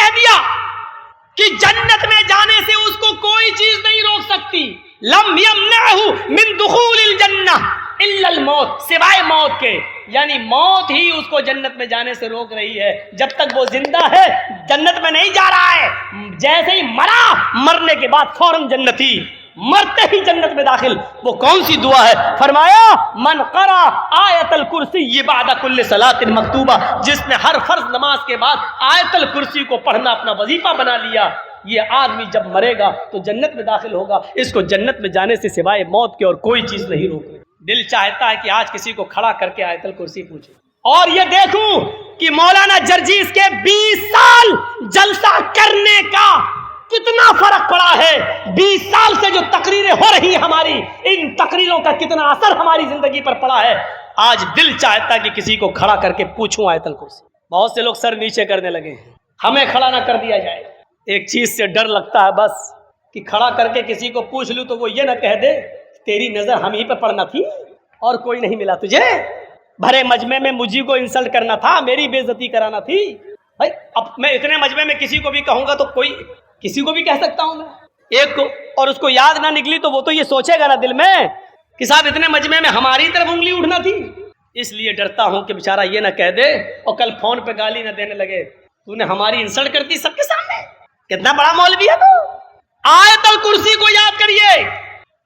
कह दिया कि जन्नत में जाने से उसको कोई चीज नहीं रोक सकती। लम यमनअहु मिन दुखूलिल जन्नह इल्लल मौत, सिवाय मौत के, यानी मौत ही उसको जन्नत में जाने से रोक रही है। जब तक वो जिंदा है जन्नत में नहीं जा रहा है। जैसे ही मरा, मरने के बाद फौरन जन्नती, मरते ही जन्नत में दाखिल। वो कौन सी दुआ है? फरमाया मन क़रा आयतल कुर्सी बादा कुल्ल सलातिन मकतूबा, जिसने हर फर्ज नमाज के बाद आयतल कुर्सी को पढ़ना अपना वजीफा बना लिया, ये आदमी जब मरेगा तो जन्नत में दाखिल होगा। इसको जन्नत में जाने से सिवाय मौत के और कोई चीज नहीं रोक रही। दिल चाहता है कि आज किसी को खड़ा करके आयतल कुर्सी पूछे और ये देखूं कि मौलाना जर्जीस के 20 साल जलसा करने का कितना फर्क पड़ा है। 20 साल से जो तकरीरें हो रही हैं हमारी, इन तकरीरों का कितना असर हमारी जिंदगी पर पड़ा है। आज दिल चाहता है कि किसी को खड़ा करके पूछूं आयतल कुर्सी। बहुत से लोग सर नीचे करने लगे हैं, हमें खड़ा ना कर दिया जाए। एक चीज से डर लगता है बस, कि खड़ा करके किसी को पूछ लूं तो वो ये ना कह दे तेरी नजर हम ही पे पड़ना थी और कोई नहीं मिला तुझे। भरे मजमे में मुझी को इंसल्ट करना था, मेरी बेइज्जती कराना थी। भाई अब मैं इतने मजमे में किसी को भी कहूंगा तो कोई किसी को भी कह सकता हूं मैं एक को, और उसको याद ना निकली तो वो तो ये सोचेगा ना दिल में कि साहब इतने मजमे में हमारी तरफ उंगली उठना थी। इसलिए डरता हूं कि बेचारा ये ना कह दे और कल फोन पे गाली ना देने लगे, तूने हमारी इंसल्ट कर दी सबके सामने। कितना बड़ा मौलवी है तू। आयतल कुर्सी को याद करिए,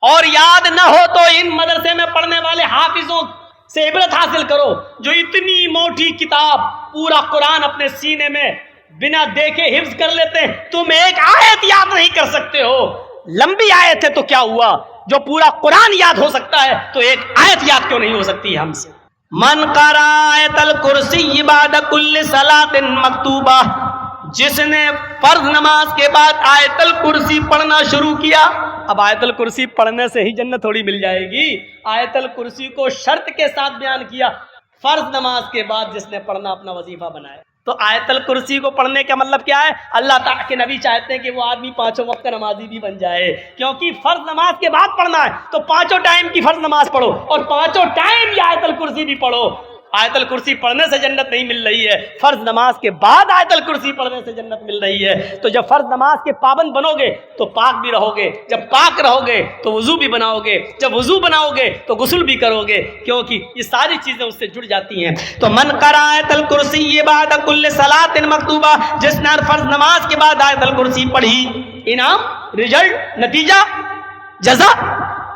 और याद ना हो तो इन मदरसे में पढ़ने वाले हाफिजों से इबरत हासिल करो, जो इतनी मोटी किताब पूरा कुरान अपने सीने में बिना देखे हिफ्ज कर लेते हैं। तुम एक आयत याद नहीं कर सकते हो। लंबी आयत है तो क्या हुआ, जो पूरा कुरान याद हो सकता है तो एक आयत याद क्यों नहीं हो सकती है हमसे। मन क़रा आयतल कुर्सी बादा कुल्ल सलातिन मकतूबा, जिसने फर्ज नमाज के बाद आयतल कुर्सी पढ़ना शुरू किया। अब आयतल कुर्सी पढ़ने से ही जन्नत थोड़ी मिल जाएगी। आयतल कुर्सी को शर्त के साथ बयान किया, फर्ज नमाज के बाद जिसने पढ़ना अपना वजीफा बनाए। तो आयतल कुर्सी को पढ़ने का मतलब क्या है? अल्लाह ताला के नबी चाहते हैं कि वो आदमी पांचों वक्त का नमाजी भी बन जाए, क्योंकि फर्ज नमाज के बाद पढ़ना है तो पांचों टाइम की फर्ज नमाज पढ़ो और पांचों टाइम ये आयतल कुर्सी भी पढ़ो। आयतल कुर्सी पढ़ने से जन्नत नहीं मिल रही है, फर्ज नमाज के बाद आयतल कुर्सी पढ़ने से जन्नत मिल रही है। तो जब फर्ज नमाज के पाबंद बनोगे तो पाक भी रहोगे, जब पाक रहोगे तो वुजू भी बनाओगे, जब वुजू बनाओगे तो गुस्ल भी करोगे, क्योंकि ये सारी चीजें उससे जुड़ जाती हैं। तो मन क़रा आयतल कुर्सी बादा कुल्ल सलातिन मकतूबा, जिसने फर्ज नमाज के बाद आयतल कुर्सी पढ़ी, इनाम, रिजल्ट, नतीजा, जज़ा,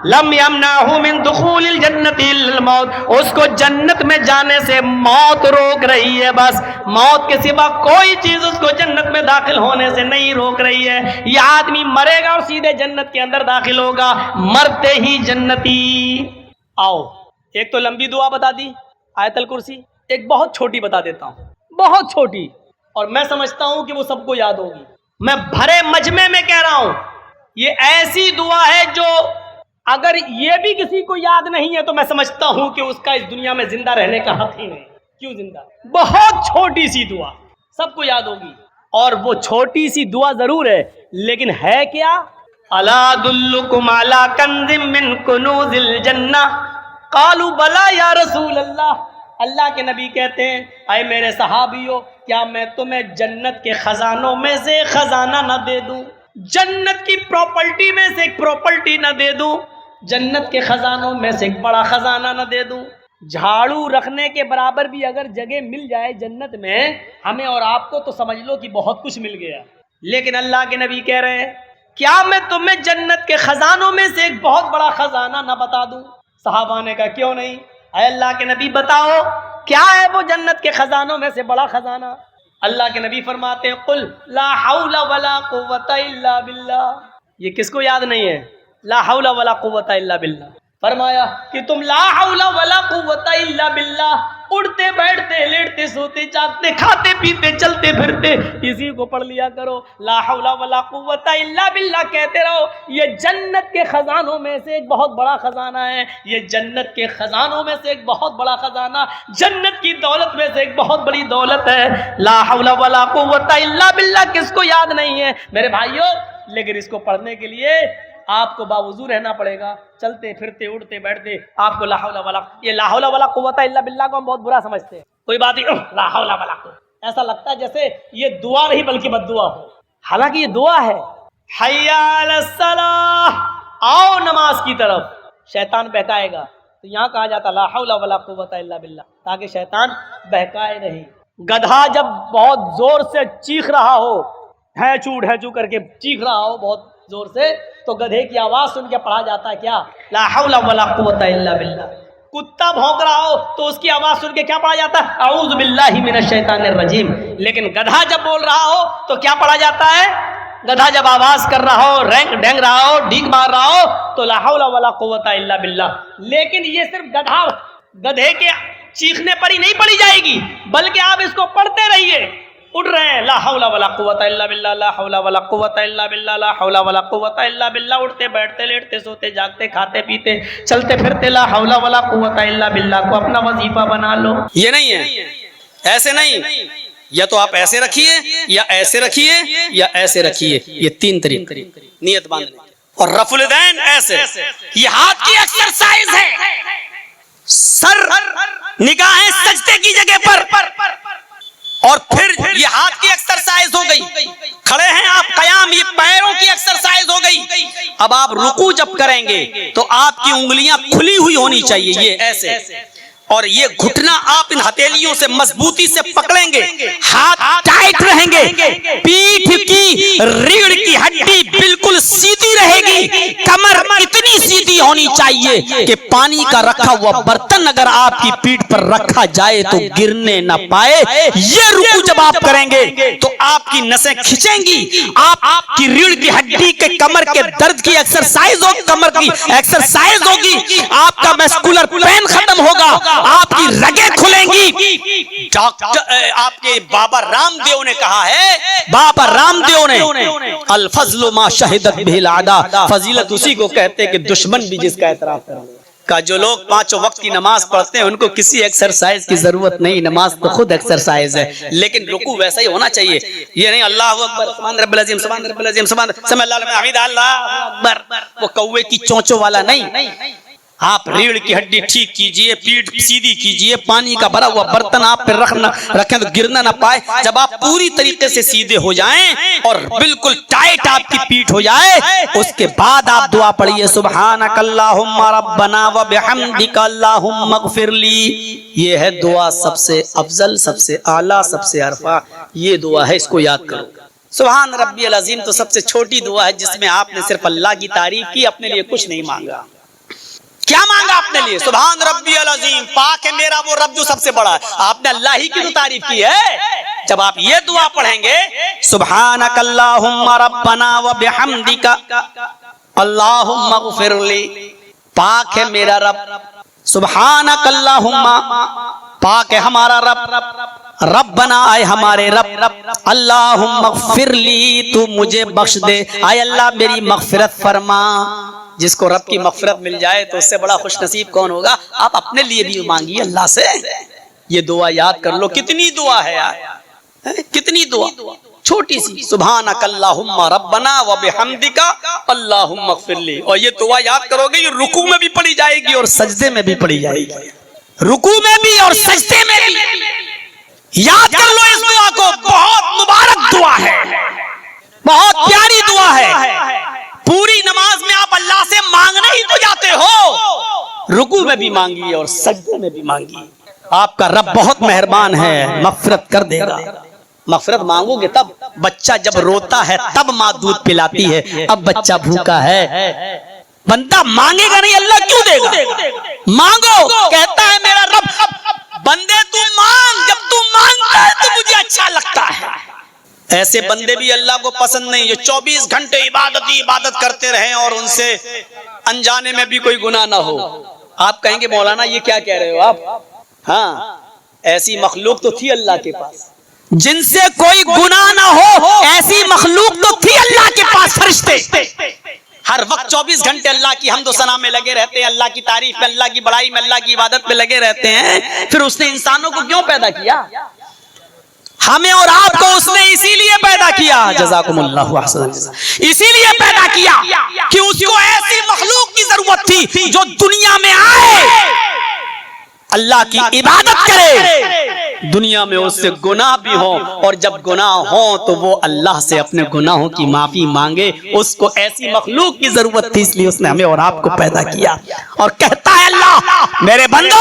लम यमनअहु मिन दुखूलिल जन्नति इल्लल मौत, उसको जन्नत में जाने से मौत रोक रही है। बस मौत के सिवा कोई चीज उसको जन्नत में दाखिल होने से नहीं रोक रही है। यह आदमी मरेगा और सीधे जन्नत के अंदर दाखिल होगा, मरते ही जन्नती। आओ, एक तो लंबी दुआ बता दी आयतल कुर्सी, एक बहुत छोटी बता देता हूं, बहुत छोटी, और मैं समझता हूं कि वो सबको याद होगी। मैं भरे मजमे में कह रहा हूं, ये ऐसी दुआ है जो अगर ये भी किसी को याद नहीं है तो मैं समझता हूं कि उसका इस दुनिया में जिंदा रहने का हक ही नहीं। क्यों जिंदा? बहुत छोटी सी दुआ, सबको याद होगी। और वो छोटी सी दुआ जरूर है, लेकिन है क्या? अला दुल्लुकुम अला कंज़िम मिन कुनूज़िल जन्नह, क़ालू बला या रसूल अल्लाह। अल्लाह के नबी कहते हैं, अय मेरे सहाबियों, क्या मैं तुम्हें जन्नत के खजानों में से खजाना न दे दूं, जन्नत की प्रॉपर्टी में से एक प्रॉपर्टी न दे दूं, जन्नत के खजानों में से एक बड़ा खजाना न दे दूं। झाड़ू रखने के बराबर भी अगर जगह मिल जाए जन्नत में हमें और आपको तो समझ लो कि बहुत कुछ मिल गया। लेकिन अल्लाह के नबी कह रहे हैं, क्या मैं तुम्हें जन्नत के खजानों में से एक बहुत बड़ा खजाना न बता दूं? सहाबा ने कहा, क्यों नहीं, अय अल्लाह के नबी बताओ क्या है वो जन्नत के खजानों में से बड़ा खजाना। अल्लाह के नबी फरमाते हैं, कुल ला हौला वला कुव्वता इल्ला बिल्लाह। ये किसको याद नहीं है? ला हौला वला कुव्वता इल्ला बिल्लाह। फरमाया कि तुम ला हौला वला कुव्वता इल्ला बिल्लाह, उड़ते बैठते लेटते सोते जागते खाते पीते चलते फिरते इसी को पढ़ लिया करो। ला हौला वला कुव्वता इल्ला बिल्लाह कहते रहो। ये जन्नत के खजानों में से एक बहुत बड़ा खजाना है, ये जन्नत के खजानों में से एक बहुत बड़ा खजाना, जन्नत की दौलत में से एक बहुत बड़ी दौलत है। ला हौला वला कुव्वता इल्ला बिल्लाह किसको याद नहीं है मेरे भाइयों? लेकिन इसको पढ़ने के लिए आपको बावजूद रहना पड़ेगा, चलते फिरते उड़ते बैठते आपको ला हौला वला, ये ला हौला वला कुव्वता इल्ला बिल्लाह को हम बहुत बुरा समझते हैं। कोई बात नहीं, ला हौला वला ऐसा लगता है जैसे ये दुआ नहीं बल्कि बद्दुआ हो, हालांकि ये दुआ है। हय्या अलस सलाह, आओ नमाज की तरफ। शैतान बहकाएगा, तो यहाँ कहा जाता ला हौला वला कुव्वता इल्ला बिल्लाह, ताकि शैतान बहकाए नहीं। गधा जब बहुत जोर से चीख रहा हो, ढैचू करके चीख रहा हो बहुत जोर से, तो गधे की आवाज सुन के पढ़ा जाता है क्या, ला हौला वला कुव्वता इल्ला बिल्लाह। कुत्ता भौंक रहा हो तो उसकी आवाज सुन के क्या पढ़ा जाता है, अऊज़ु बिल्लाहि मिनश शैतानिर रजीम। लेकिन गधा जब बोल रहा हो तो क्या पढ़ा जाता है, गधा जब आवाज कर रहा हो, ढेंग रहा हो, डींग मार रहा हो, तो ला हौला वला कुव्वता इल्ला बिल्लाह। लेकिन ये सिर्फ गधे के चीखने पर ही नहीं पढ़ी जाएगी, बल्कि आप इसको पढ़ते रहिए। उठ रहे हैं, ला हौला वला कुव्वता इल्ला बिल्लाह, ला हौला वला कुव्वता इल्ला बिल्लाह, ला हौला वला कुव्वता इल्ला बिल्लाह। उठते बैठते लेटते सोते जागते खाते पीते चलते फिरते ला हौला वला कुव्वता इल्ला बिल्लाह को अपना वजीफा बना लो। ये नहीं है, ऐसे नहीं, या तो आप ऐसे रखिए या ऐसे रखिए या ऐसे रखिए, ये तीन तरीके नियत बांधने। और रफुल दैन ऐसे, ये हाथ की एक्सरसाइज है। सर निगाहें सजदे की जगह पर, और फिर ये हाथ की एक्सरसाइज हो गई। खड़े हैं आप, कयाम, ये पैरों की एक्सरसाइज हो गई। अब आप रुकू जब करेंगे तो आपकी उंगलियां खुली हुई होनी चाहिए, ये ऐसे, और ये घुटना आप इन हथेलियों से मजबूती से पकड़ेंगे, हाथ टाइट रहेंगे, पीठ की रीढ़ की हड्डी बिल्कुल सीधी रहेगी, कमर इतनी सीधी होनी चाहिए कि पानी का रखा हुआ बर्तन अगर आपकी पीठ पर रखा जाए तो गिरने ना पाए। ये रुकू जब आप करेंगे तो आपकी नसें खिंचेंगी, आपकी रीढ़ की हड्डी के कमर के दर्द की एक्सरसाइज होगी, कमर की एक्सरसाइज होगी, आपका मस्कुलर पेन खत्म होगा, आपकी रगें खुलेंगी। डॉक्टर आपके बाबा रामदेव ने कहा है, बाबा रामदेव ने अल फज़्लु मा शहिदत बिहिल आदा, फजीलत उसी को कहते हैं कि दुश्मन भी जिसका एतराफ करे। का जो लोग पांचों वक्त की नमाज पढ़ते हैं उनको किसी एक्सरसाइज की जरूरत नहीं, नमाज तो खुद एक्सरसाइज है। लेकिन रुकू वैसा ही होना चाहिए, ये नहीं अल्लाहु अकबर सुभान रब्बिल अज़ीम सुभान रब्बिल अज़ीम सुभान समी अल्लाहु लिमन हमीदा अल्लाहु अकबर, वो कौवे की चोंचों वाला नहीं। आप रीढ़ की हड्डी ठीक कीजिए, पीठ सीधी कीजिए, पानी का भरा हुआ बर्तन आप पे रखें तो गिरना ना पाए। जब आप पूरी तरीके से सीधे हो जाएं और बिल्कुल टाइट आपकी पीठ हो जाए, उसके बाद आप दुआ पढ़िए, सुब्हानक अल्लाहुम्मा रब्बना व बिहम्दिका अल्लाहुम्मा इग़फिरली। ये है दुआ सबसे अफजल, सबसे आला, सबसे अरफा, ये दुआ है, इसको याद करो। सुभान रब्बियल अज़ीम तो सबसे छोटी दुआ है जिसमें आपने सिर्फ अल्लाह की तारीफ की, अपने लिए कुछ नहीं मांगा। क्या मांगा अपने लिए, सुभान रब्बियल अज़ीम, पाक है मेरा वो रब जो सबसे बड़ा है, आपने अल्लाह ही की तो तारीफ की है। जब आप ये दुआ पढ़ेंगे, सुब्हानक अल्लाहुम्मा रब्बना व बिहम्दिका अल्लाहुम्मा इग़फिरली, पाक है मेरा रब, सुब्हानक अल्लाहुम्मा, पाक है हमारा रब, रब्बना आए हमारे रब, अल्लाहुम्मा इग़फिरली, तू मुझे बख्श दे, आए अल्लाह मेरी मग़फ़िरत फरमा। जिसको रब की मग़फ़िरत मिल जाए तो उससे बड़ा खुश नसीब कौन होगा। आप अपने लिए भी मांगिए अल्लाह से, ये दुआ याद कर लो। कितनी दुआ है यार, कितनी दुआ छोटी सी, सुब्हानक अल्लाहुम्मा रब्बना व बिहम्दिका अल्लाहुम्मा इग़फिरली। और ये दुआ याद करोगे, ये रुकू में भी पढ़ी जाएगी और सजदे में भी पढ़ी जाएगी, रुकू में भी और सजदे में भी। याद कर लो इस दुआ को, बहुत मुबारक दुआ है, बहुत प्यारी दुआ है। पूरी नमाज में आप अल्लाह से मांगने ही तो जाते हो, रुकू में भी मांगिए और सजदे में भी मांगिए। आपका रब बहुत मेहरबान है, मग़फ़िरत कर देगा। मग़फ़िरत मांगोगे तब, बच्चा जब रोता है तब माँ दूध पिलाती है, अब बच्चा भूखा है, बंदा मांगेगा नहीं, अल्लाह क्यों देगा। मांगो, कहता है मेरा रब, बंदे तू मांग, जब तू मांगता है तो मुझे अच्छा लगता है। ऐसे बंदे भी अल्लाह को पसंद नहीं जो 24 घंटे इबादत करते रहें और उनसे अनजाने में भी कोई गुनाह ना हो। आप कहेंगे मौलाना ये क्या कह रहे हो आप, हाँ ऐसी मखलूक तो थी अल्लाह के पास जिनसे कोई गुनाह ना हो, ऐसी मखलूक तो थी अल्लाह के पास, फरिश्ते हर वक्त 24 घंटे अल्लाह की हम्द व सना में लगे रहते हैं, अल्लाह की तारीफ में, अल्लाह की बड़ाई में, अल्लाह की इबादत में लगे रहते हैं। फिर उसने इंसानों को क्यों पैदा किया, हमें और आपको उसने इसीलिए पैदा किया, जज़ाकुमुल्लाहु अहसन, इसीलिए पैदा किया कि उसको ऐसी मखलूक की जरूरत थी जो दुनिया में आए, अल्लाह की इबादत करे, दुनिया में उससे गुनाह भी हो, और जब गुनाह हो तो वो अल्लाह से अपने गुनाहों की माफी मांगे। उसको ऐसी मखलूक की जरूरत थी, इसलिए उसने हमें और आपको पैदा किया। और कहता है अल्लाह, मेरे बंदो,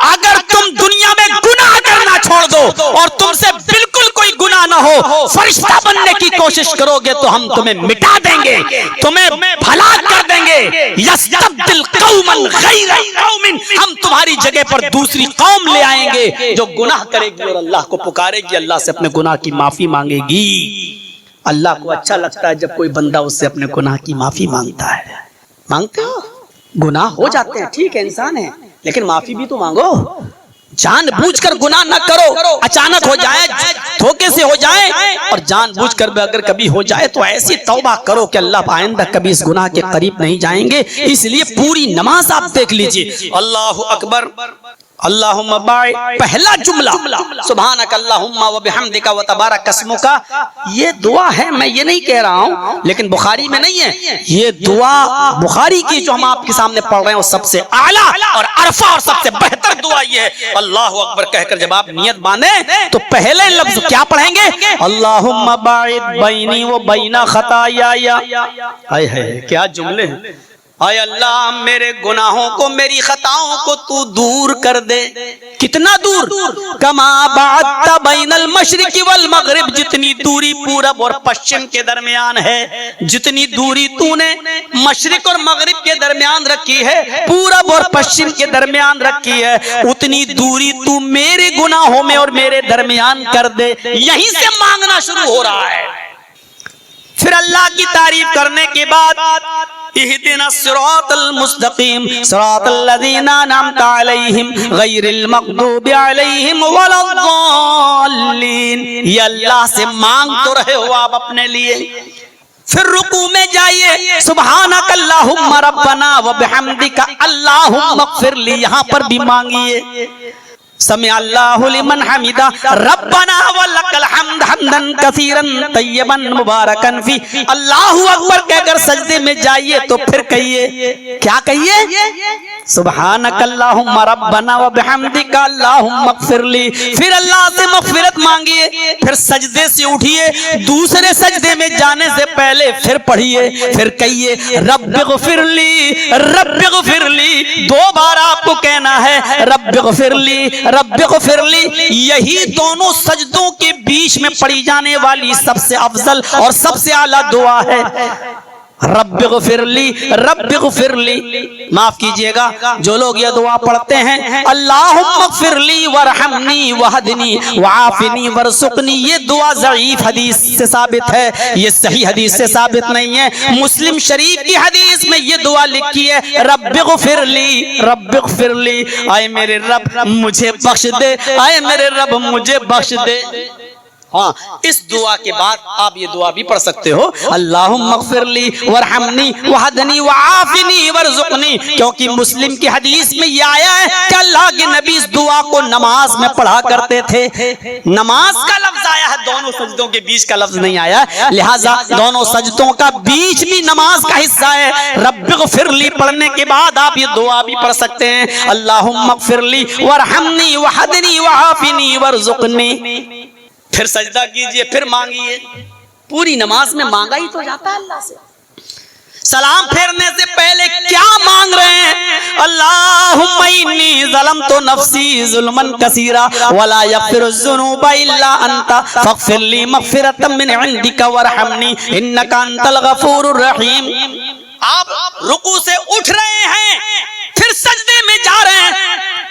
अगर तुम दुनिया में गुनाह करना छोड़ दो और तुमसे बिल्कुल कोई गुनाह ना हो, फरिश्ता बनने की कोशिश करोगे तो हम तुम्हें मिटा देंगे, तुम्हें भला कर देंगे। यस्तब्दिल कौमन गैरा कौमिन, हम तुम्हारी जगह पर दूसरी कौम ले आएंगे जो गुनाह करेगी और अल्लाह को पुकारेगी, अल्लाह से अपने गुनाह की माफी मांगेगी। अल्लाह को अच्छा लगता है जब कोई बंदा उससे अपने गुनाह की माफी मांगता है। मांगते हो? गुनाह हो जाते हैं, ठीक है, इंसान है, लेकिन माफी भी तो मांगो। जानबूझकर गुनाह न करो, अचानक हो जाए, धोखे से हो जाए, और जानबूझकर भी अगर कभी हो जाए तो ऐसी तौबा करो कि अल्लाह आइंदा कभी इस गुनाह के करीब नहीं जाएंगे। इसलिए पूरी नमाज आप देख लीजिए, अल्लाहु अकबर, अल्लाहुम्मा बाइक, पहला जुमला सुभानक अल्लाहुम्मा व बिहम्दिका व तबारक अस्मुका, ये दुआ है, मैं ये नहीं कह रहा हूँ, लेकिन बुखारी में नहीं है ये दुआ। बुखारी की जो हम आपके सामने पढ़ रहे हैं वो सबसे आला और अरफा और सबसे बेहतर दुआ ये है। अल्लाहु अकबर कहकर जब आप नियत बांधे तो पहले लफ्ज क्या पढ़ेंगे? अल्लाहुम्मा बाइद बैनी व बैना खताया। हाय हाय, क्या जुमले हैं। आय अल्लाह, मेरे गुनाहों को, मेरी खताओं को तू दूर कर दे। कितना दूर? कमा बाअत्ता बैनल मशरिक़ि वल मग़रिब, जितनी दूरी पूरब और पश्चिम के दरमियान है, जितनी दूरी तूने मशरिक और मगरिब के दरमियान रखी है, पूरब और पश्चिम के दरमियान रखी है, उतनी दूरी तू मेरे गुनाहों में और मेरे दरमियान कर दे। यहीं से मांगना शुरू हो रहा है। फिर अल्लाह की तारीफ करने के बाद इहदिना सिरातल मुस्तकीम सिरातल लज़ीना अनअमता अलैहिम गैरिल मग़दूबि अलैहिम वलद्दाल्लीन। ये अल्लाह से मांग तो रहे हो आप अपने लिए। फिर रुकू में जाइए, सुब्हानक अल्लाहुम्मा रब्बना व बिहम्दिका अल्लाहुम्मा इग़फिरली, यहाँ पर भी मांगिए। समी अल्लाहु लिमन हमिदा रब्बना व लकल हम्द हम्दन कसीरन तय्यबन मुबारकन फी। अल्लाहु अकबर कहकर सजदे में जाइए तो फिर कहिए, क्या कहिए? सुब्हानक अल्लाहुम्मा रब्बना व बिहम्दिका अल्लाहुम्मा इग़फिरली। फिर अल्लाह से मग़फ़िरत मांगिए। फिर सजदे से उठिए, दूसरे सजदे में जाने से पहले फिर पढ़िए, फिर कहिए रब्बिग़फिरली रब्बिग़फिरली। 2 बार आपको कहना है रब्बिग़फिरली रब्बिग़फिरली। यही दोनों सजदों के बीच में पढ़ी जाने वाली सबसे अफजल और सबसे आला दुआ है, रब्बिग़फिरली रब्बिग़फिरली। माफ कीजिएगा, जो लोग ये दुआ पढ़ते हैं अल्लाहुम्मा इग़फिरली वरहमनी वहदनी वआफिनी वरज़ुक़नी, ये दुआ ज़ईफ़ हदीस से साबित है, ये सही हदीस से साबित नहीं है। मुस्लिम शरीफ की हदीस में ये दुआ लिखी है रब्बिग़फिरली रब्बिग़फिरली। आए मेरे रब मुझे बख्श दे, आए मेरे रब मुझे बख्श दे। हाँ, इस दुआ के बाद आप ये दुआ भी पढ़ सकते हो, अल्लाहुम्मा इग़फिरली वरहमनी वहदनी वआफिनी वरज़ुक़नी, क्योंकि मुस्लिम की हदीस में ये आया है कि अल्लाह के नबी इस दुआ को नमाज में पढ़ा करते थे। नमाज का लफ्ज आया है, दोनों सजदों के बीच का लफ्ज नहीं आया, लिहाजा दोनों सजदों का बीच भी नमाज का हिस्सा है। रब्बिग़फिरली पढ़ने के बाद आप ये दुआ भी पढ़ सकते हैं, अल्लाहुम्मा इग़फिरली वरहमनी वहदनी वआफिनी वरज़ुक़नी। फिर सजदा कीजिए, फिर मांगिए। पूरी नमाज में मांगा ही तो जाता है अल्लाह से। सलाम फेरने से पहले क्या मांग रहे हैं? अल्लाहुम्मा इन्नी ज़लमतु नफ्सी ज़ुल्मन कसीरा वला यग़फिरुज़्ज़ुनूबा इल्ला अंता फ़ग़फ़िरली मग़फ़िरतम मिन इंदिका वरहमनी इन्नका अंतल गफ़ूरुर रहीम। आप रुकू से उठ रहे हैं, फिर सजदे में जा रहे हैं,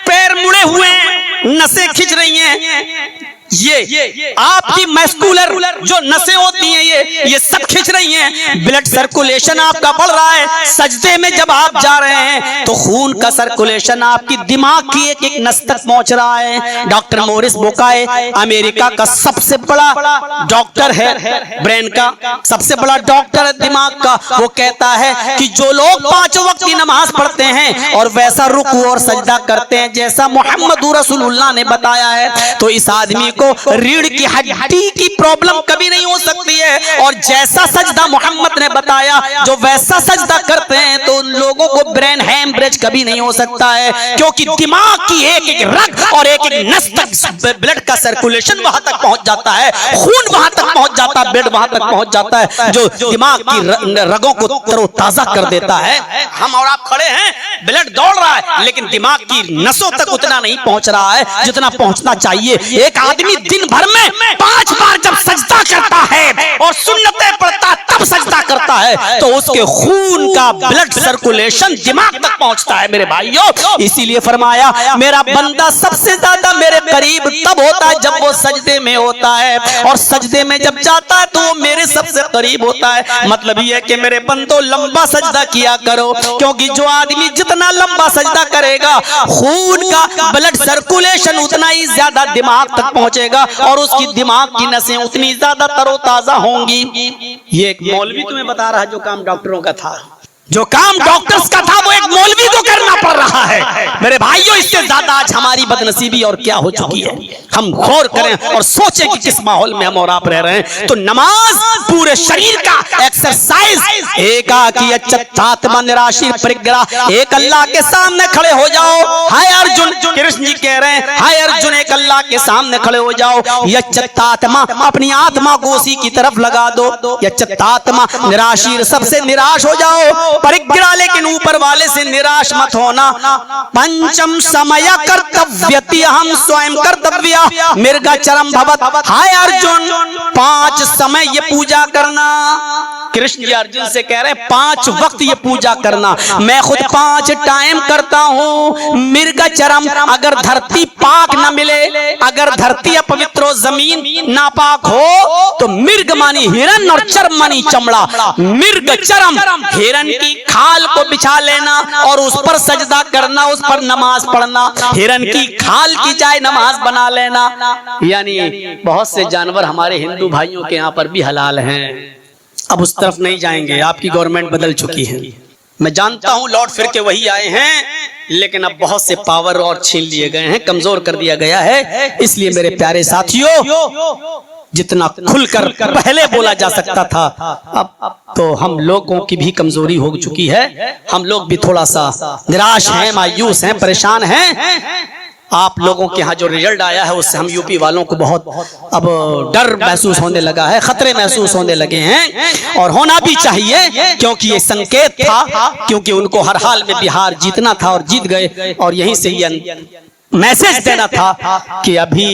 पैर मुड़े हुए हैं, नसें खिंच रही हैं, ये आपकी मस्कुलर जो नसें होती हैं ये सब खिंच रही हैं, ब्लड सर्कुलेशन आपका बढ़ रहा है। सजदे में जब आप जा रहे हैं तो खून का सर्कुलेशन आपकी दिमाग की एक एक नस तक पहुंच रहा है। डॉक्टर मोरिस बुकाय अमेरिका का सबसे बड़ा डॉक्टर है, ब्रेन का सबसे बड़ा डॉक्टर है दिमाग का, वो कहता है कि जो लोग 5 वक्त की नमाज पढ़ते हैं और वैसा रुकू और सजदा करते हैं जैसा मोहम्मद रसूलुल्लाह ने बताया है, तो इस आदमी को रीढ़ की हड्डी की प्रॉब्लम कभी नहीं हो सकती। बनती है। और जैसा सजदा मोहम्मद ने बताया, जो वैसा सजदा करते हैं तो उन लोगों को ब्रेन हैमरेज कभी नहीं हो सकता है, क्योंकि दिमाग की एक एक रग और एक एक नस तक ब्लड का सर्कुलेशन वहां तक पहुंच जाता है, खून वहां तक पहुंच जाता है, ब्लड वहां तक पहुंच जाता है, जो दिमाग की रगों को तरोताजा कर देता है। हम और आप खड़े हैं, ब्लड दौड़ रहा है, लेकिन दिमाग की नसों तक उतना नहीं पहुंच रहा है जितना पहुंचना चाहिए। एक आदमी दिन भर में 5 बार जब सजदा करता है और सुन्नतें पढ़ता तब सजदा करता है, तो उसके खून का ब्लड सर्कुलेशन दिमाग तक पहुंचता है मेरे भाइयों। इसीलिए फरमाया, मेरा बंदा सबसे ज्यादा मेरे करीब तब होता है जब वो सजदे में होता है, और सजदे में जब जाता है तो वो मेरे सबसे करीब होता है। मतलब ये है कि मेरे बंदो लंबा सजदा किया करो, क्योंकि जो आदमी जितना लंबा सजदा करेगा, खून का ब्लड सर्कुलेशन उतना ही ज्यादा दिमाग तक पहुंचेगा और उसकी दिमाग की नसें उतनी ज्यादा तरोताजा होंगी। ये एक मौलवी तुम्हें बता रहा है, जो काम डॉक्टरों का था, जो काम डॉक्टर्स का था, वो एक मौलवी को करना पड़ रहा है मेरे भाइयों। इससे ज्यादा आज हमारी बदनसीबी और क्या हो चुकी है। हम गौर करें और सोचें कि किस माहौल में हम और आप रह रहे हैं। तो नमाज पूरे शरीर का एक्सरसाइज, एकाकी निराशी परिग्रह, एक अल्लाह के सामने खड़े हो जाओ। हाय अर्जुन, कृष्ण जी कह रहे हैं, हाय अर्जुन एक अल्लाह के सामने खड़े हो जाओ। यच्चत्तात्मा, अपनी आत्मा को उसी की तरफ लगा दो। यच्चत्तात्मा निराशी, सबसे निराश हो जाओ। परिग्रह, लेकिन ऊपर वाले से निराश मत होना। पंचम समय कर्तव्यति, हम स्वयं कर्तव्य मृगचरम भवत। हाय अर्जुन, 5 समय ये पूजा करना। कृष्ण जी अर्जुन से कह रहे हैं 5 वक्त ये पूजा करना। मैं खुद 5 टाइम करता हूँ। मृगचरम, अगर धरती पाक न मिले, अगर धरती अपवित्र हो, जमीन नापाक हो, तो मृग मानी हिरन और चर्म मानी चमड़ा। मृगचरम, हिरन की खाल को बिछा लेना और उस पर सजदा करना, उस पर नमाज पढ़ना। हिरन की खाल की जाए नमाज बना लेना। यानी बहुत से जानवर हमारे हिंदू भाइयों के यहाँ पर भी हलाल हैं। अब उस तरफ नहीं जाएंगे, आपकी गवर्नमेंट बदल चुकी है। मैं जानता हूं लौट फिर के वही आए हैं, लेकिन अब बहुत से पावर और छीन लिए गए हैं, कमजोर कर दिया गया है। इसलिए मेरे प्यारे साथियों, जितना खुलकर पहले बोला जा सकता था, अब तो हम लोगों की भी कमजोरी हो चुकी है। हम लोग भी थोड़ा सा निराश हैं, मायूस हैं, परेशान हैं। आप लोगों के यहाँ जो रिजल्ट आया है, उससे हम यूपी वालों को बहुत अब डर महसूस होने लगा है, खतरे महसूस होने लगे हैं, और होना भी चाहिए, क्योंकि ये संकेत था, क्योंकि उनको हर हाल में बिहार जीतना था और जीत गए। और यहीं से ये मैसेज देना था कि अभी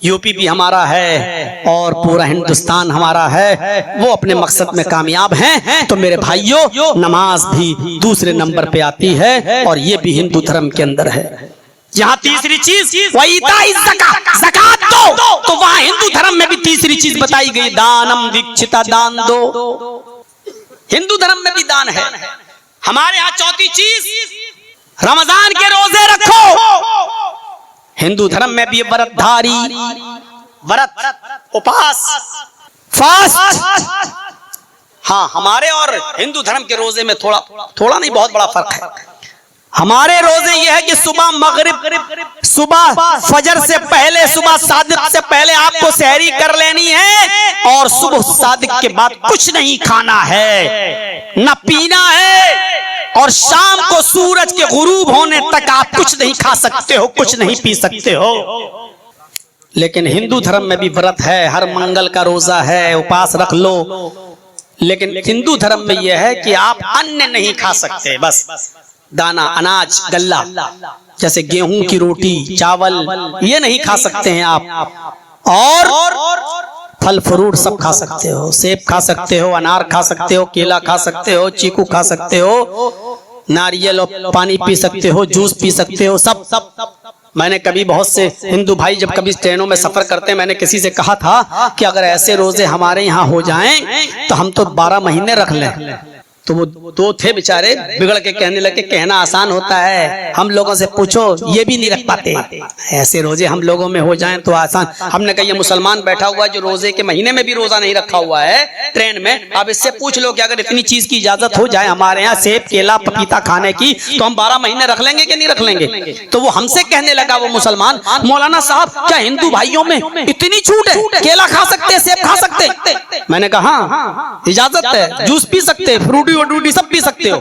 यूपी भी हमारा है और पूरा हिंदुस्तान हमारा है, वो अपने मकसद में कामयाब हैं। तो मेरे भाइयों, नमाज भी दूसरे नंबर पे आती है, और ये भी हिंदू धर्म के अंदर है। जहाँ तीसरी चीज ज़कात दो, तो वहां हिंदू धर्म में भी तीसरी चीज बताई गई, दानम दीक्षिता, दान दो। हिंदू धर्म में भी दान है। हमारे यहाँ चौथी चीज, रमजान के रोजे रखो। हिंदू धर्म में भी व्रतधारी, व्रत, उपास, फास्ट। हाँ, हमारे और हिंदू धर्म के रोजे में थोड़ा नहीं, बहुत बड़ा फर्क है। हमारे रोजे ये है कि सुबह मगरिब, सुबह फजर से पहले, सुबह सादिक से पहले आपको सहरी कर लेनी है, और सुबह सादिक के बाद कुछ नहीं खाना है, न पीना है, और शाम को सूरज के गुरूब होने तक आप कुछ नहीं खा सकते हो, कुछ नहीं पी सकते हो। लेकिन हिंदू धर्म में भी व्रत है, हर मंगल का रोजा है, उपास रख लो। लेकिन हिंदू धर्म में यह है कि आप अन्न नहीं खा सकते, बस दाना, अनाज, गल्ला, जैसे गेहूं की रोटी, चावल, ये नहीं खा सकते हैं आप। और फल फ्रूट सब खा सकते हो, सेब खा सकते हो, अनार खा सकते हो, केला खा सकते हो, चीकू खा सकते हो, नारियल और पानी पी सकते हो, जूस पी सकते हो, सब। मैंने कभी बहुत से हिंदू भाई जब कभी ट्रेनों में सफर करते हैं, मैंने किसी से कहा था कि अगर ऐसे रोजे हमारे यहाँ हो जाएं तो हम तो 12 महीने रख लें। तो वो 2 थे बेचारे, बिगड़ के कहने लगे, कहना आसान होता है, हम लोगों से पूछो, ये भी नहीं रख पाते। ऐसे रोजे हम लोगों में हो जाएं तो आसान। हमने कहा ये मुसलमान बैठा हुआ है जो रोजे के महीने में भी रोजा नहीं रखा हुआ है ट्रेन में, अब इससे पूछ लो कि अगर इतनी चीज की इजाजत हो जाए हमारे यहाँ, सेब, केला, पपीता खाने की, तो हम 12 महीने रख लेंगे कि नहीं रख लेंगे? तो वो हमसे कहने लगा, वो मुसलमान, मौलाना साहब क्या हिंदू भाइयों में इतनी छूट है, केला खा सकते, सेब खा सकते? मैंने कहा हाँ इजाजत है, जूस पी सकते, फ्रूटी वूटी सब पी सकते हो,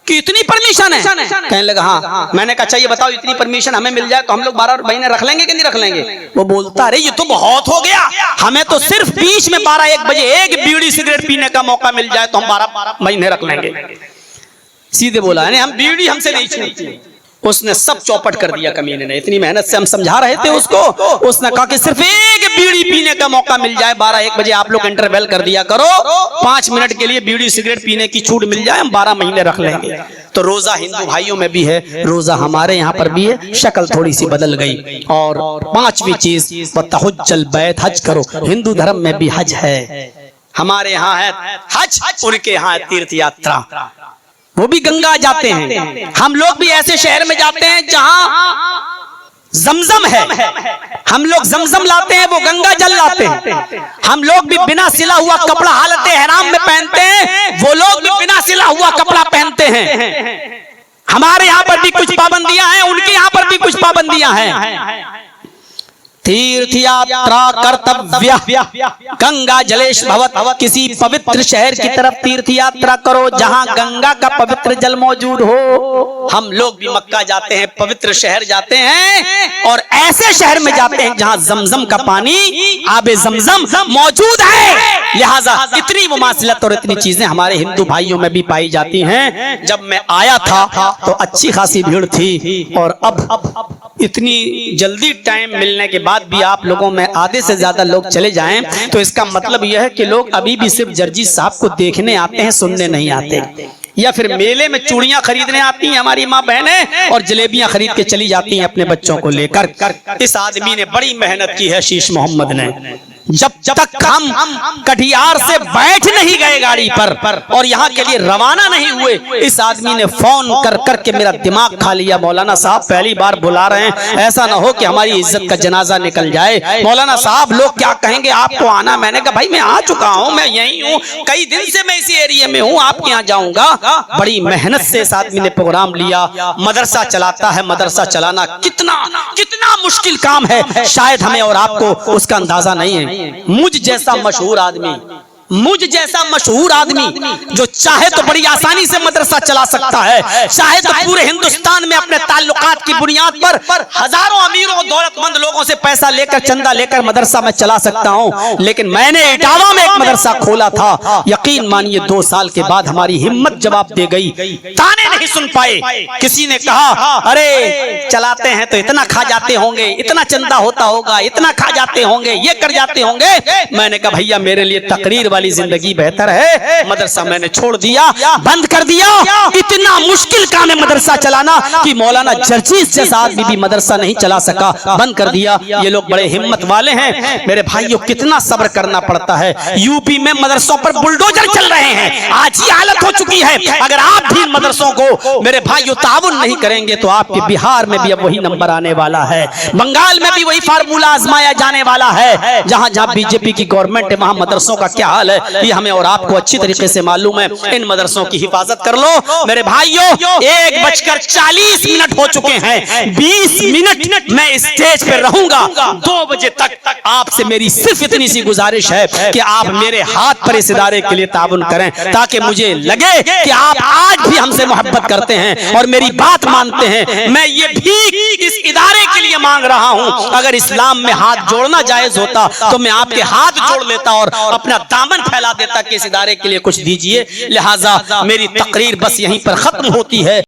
कि इतनी परमिशन है? कहने लगा हाँ। मैंने कहा अच्छा ये बताओ इतनी परमिशन हमें मिल जाए तो हम लोग 12 महीने रख लेंगे कि नहीं रख लेंगे? वो बोलता अरे ये तो बहुत हो गया, हमें तो सिर्फ बीच में 12-1 बजे एक बीड़ी सिगरेट पीने का मौका मिल जाए तो हम 12 महीने रख लेंगे। सीधे बोला है हम बीड़ी हमसे नहीं छूटती। उसने सब चौपट कर दिया कमीने ने। इतनी मेहनत से हम समझा रहे थे उसको, उसने कहा कि सिर्फ एक बीड़ी पीने का मौका मिल जाए, 12-1 बजे आप लोग इंटरवल कर दिया करो, 5 मिनट के लिए बीड़ी सिगरेट पीने की छूट मिल जाए, हम 12 महीने रख लेंगे। तो रोजा हिंदू भाइयों में भी है, रोजा हमारे यहाँ पर भी है, शक्ल थोड़ी सी बदल गई। और 5वीं चीज वतहुज्जल बैत, हज करो। हिंदू धर्म में भी हज है, हमारे यहाँ है हज, उनके यहाँ है तीर्थ यात्रा, वो भी गंगा जाते हैं। हम लोग भी ऐसे शहर में जाते हैं जहां जमजम है, हम लोग जमजम लाते हैं, वो गंगा जल लाते हैं। हम लोग भी बिना सिला हुआ कपड़ा हालत हराम में पहनते हैं, वो लोग भी बिना सिला हुआ कपड़ा पहनते हैं। हमारे यहाँ पर भी कुछ पाबंदियां हैं, उनके यहाँ पर भी कुछ पाबंदियां हैं। तीर्थ यात्रा कर्तव्य, गंगा जलेश भवत, किसी पवित्र शहर की तरफ तीर्थ यात्रा करो जहां गंगा का पवित्र जल मौजूद हो। हम लोग भी मक्का जाते हैं, पवित्र शहर जाते हैं, और ऐसे शहर में जाते हैं जहां जमजम का पानी, आबे जमजम मौजूद है। लिहाजा इतनी मुमासिलत और इतनी चीजें हमारे हिंदू भाइयों में भी पाई जाती हैं। जब मैं आया था तो अच्छी खासी भीड़ थी, और अब इतनी जल्दी टाइम मिलने के बाद भी आप लोगों में आधे से ज्यादा लोग चले जाएं, तो इसका मतलब यह है कि लोग अभी भी सिर्फ जर्जी साहब को देखने आते हैं, सुनने नहीं आते। या फिर मेले में चूड़ियां खरीदने आती हैं हमारी माँ बहनें, और जलेबियां खरीद के चली जाती हैं अपने बच्चों को लेकर। इस आदमी ने बड़ी मेहनत की है, शीश मोहम्मद ने। जब तक हम कटिहार से बैठ नहीं गए गाड़ी पर और यहाँ के लिए रवाना नहीं हुए, इस आदमी ने फोन कर करके मेरा दिमाग खा लिया। मौलाना साहब पहली बार बुला रहे हैं, ऐसा ना हो कि हमारी इज्जत का जनाजा निकल जाए। मौलाना साहब लोग क्या कहेंगे, आपको आना। मैंने कहा भाई मैं आ चुका हूँ, मैं यही हूँ, कई दिन से मैं इसी एरिया में हूँ, आपके यहाँ जाऊंगा। बड़ी मेहनत से इस आदमी ने प्रोग्राम लिया। मदरसा चलाता है, मदरसा चलाना कितना कितना मुश्किल काम है, शायद हमें और आपको उसका अंदाजा नहीं है। मुझ जैसा मशहूर आदमी, मुझ जैसा मशहूर आदमी जो चाहे तो बड़ी आसानी से मदरसा चला सकता है, चाहे तो पूरे हिंदुस्तान में अपने ताल्लुकात की बुनियाद पर हजारों अमीरों और दौलतमंद लोगों से पैसा लेकर, चंदा लेकर मदरसा में चला सकता हूं। लेकिन मैंने इटावा में एक मदरसा खोला था। यकीन मानिए 2 साल के बाद हमारी हिम्मत जवाब दे गई, ताने नहीं सुन पाए। किसी ने कहा अरे चलाते हैं तो इतना खा जाते होंगे, इतना चंदा होता होगा, इतना खा जाते होंगे, ये कर जाते होंगे। मैंने कहा भैया मेरे लिए तकरीर वाली जिंदगी बेहतर है। मदरसा मैंने छोड़ दिया, बंद कर दिया। इतना मुश्किल काम है मदरसा चलाना कि मौलाना जर्जीस जैसा आदमी भी मदरसा नहीं चला सका, बंद कर दिया। ये लोग बड़े हिम्मत वाले हैं। मेरे भाइयों कितना सब्र करना पड़ता है। यूपी में मदरसों पर बुलडोजर चल रहे हैं, आज ये हालत हो चुकी है। अगर आप भी मदरसों को मेरे भाइयों ताउन नहीं करेंगे तो आपके बिहार में भी अब वही नंबर आने वाला है, बंगाल में भी वही फार्मूला आजमाया जाने वाला है। जहां जहां बीजेपी की गवर्नमेंट है वहां मदरसों का क्या हाल है ये हमें और आपको अच्छी तरीके से मालूम है। इन मदरसों की हिफाजत कर लो मेरे भाइयों। 1:40 हो चुके हैं, 20 मिनट मैं स्टेज पे रहूंगा। 2 बजे तक आपसे मेरी सिर्फ इतनी सी गुजारिश है कि आप मेरे हाथ पर इस इदारे के लिए ताउन करें, ताकि मुझे लगे कि आप आज भी हमसे मोहब्बत करते हैं और मेरी बात मानते हैं। मैं ये भी इस इदारे के लिए मांग रहा हूं, अगर इस्लाम में हाथ जोड़ना जायज होता तो मैं आपके हाथ जोड़ लेता और अपना दामन फैला देता कि इस इदारे के लिए कुछ दीजिए। लिहाजा मेरी तकरीर बस यहीं पर खत्म होती है।